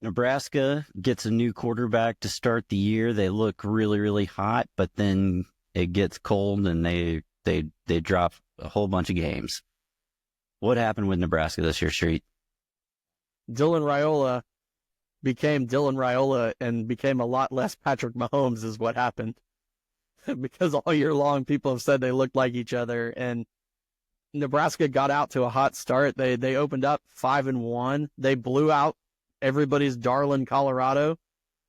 Nebraska gets a new quarterback to start the year. They look really, really hot, but then it gets cold and they drop a whole bunch of games. What happened with Nebraska this year, Street? Dylan Raiola became Dylan Raiola and became a lot less Patrick Mahomes is what happened. Because all year long people have said they looked like each other, and Nebraska got out to a hot start. They opened up 5-1. They blew out everybody's darling Colorado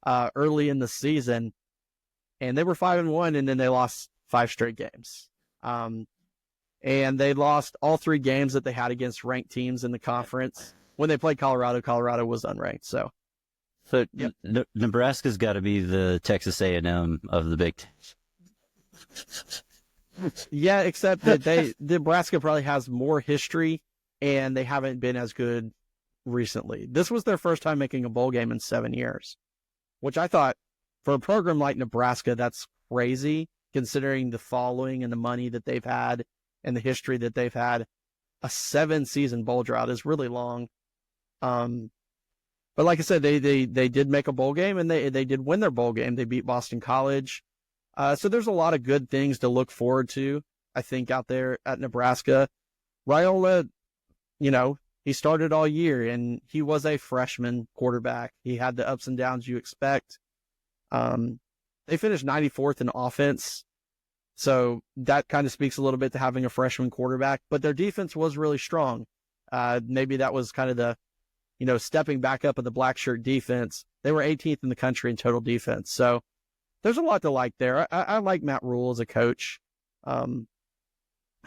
early in the season, and they were 5-1, and then they lost 5 straight games. And they lost all 3 games that they had against ranked teams in the conference. When they played Colorado, Colorado was unranked. So yep. Nebraska's got to be the Texas A&M of the Big Ten. Yeah, except that Nebraska probably has more history, and they haven't been as good recently. This was their first time making a bowl game in 7 years, which I thought, for a program like Nebraska, that's crazy, considering the following and the money that they've had and the history that they've had. A 7-season bowl drought is really long. But like I said, they did make a bowl game, and they did win their bowl game. They beat Boston College. So there's a lot of good things to look forward to, I think, out there at Nebraska. Raiola, he started all year, and he was a freshman quarterback. He had the ups and downs you expect. They finished 94th in offense, so that kind of speaks a little bit to having a freshman quarterback. But their defense was really strong. Maybe that was kind of the, stepping back up of the black shirt defense. They were 18th in the country in total defense. So there's a lot to like there. I like Matt Rhule as a coach. I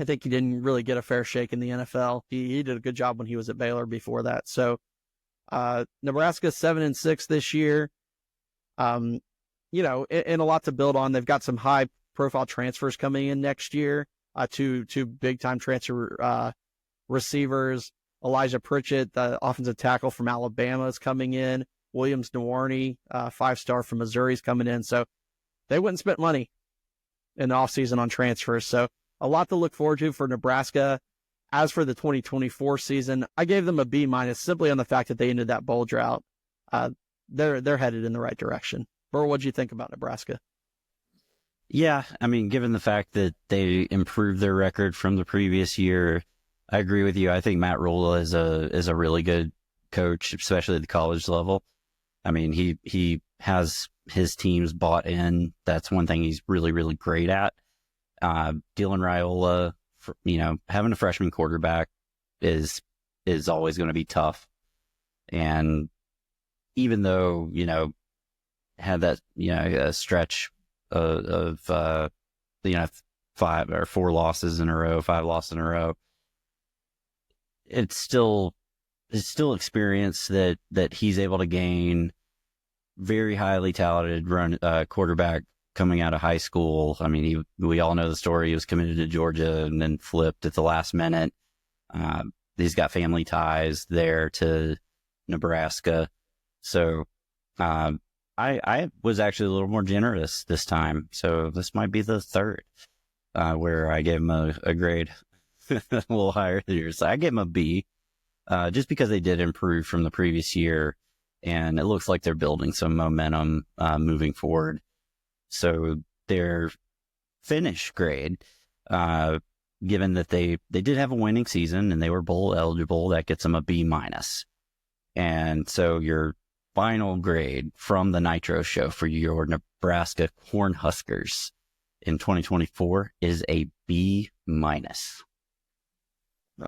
think he didn't really get a fair shake in the NFL. He did a good job when he was at Baylor before that. So Nebraska 7-6 this year. And a lot to build on. They've got some high profile transfers coming in next year. Two big time transfer receivers. Elijah Pritchett, the offensive tackle from Alabama, is coming in. Williams Nwarni, 5-star from Missouri, is coming in. So they wouldn't spend money in the offseason on transfers. So a lot to look forward to for Nebraska. As for the 2024 season, I gave them a B- simply on the fact that they ended that bowl drought. They're headed in the right direction. Burr, what'd you think about Nebraska? Yeah, I mean, given the fact that they improved their record from the previous year, I agree with you. I think Matt Rhule is a really good coach, especially at the college level. I mean, he has his teams bought in. That's one thing he's really, really great at. Dylan Raiola, having a freshman quarterback is always going to be tough. And even though, had that, a stretch of 5 or 4 losses in a row, 5 losses in a row, it's still experience that he's able to gain. Very highly talented quarterback coming out of high school. I mean, we all know the story. He was committed to Georgia and then flipped at the last minute. He's got family ties there to Nebraska. So I was actually a little more generous this time. So this might be the third where I gave him a grade a little higher here. So I gave him a B just because they did improve from the previous year. And it looks like they're building some momentum moving forward. So their finish grade, given that they did have a winning season and they were bowl eligible, that gets them a B-. And so your final grade from the Nitro Show for your Nebraska Cornhuskers in 2024 is a B-.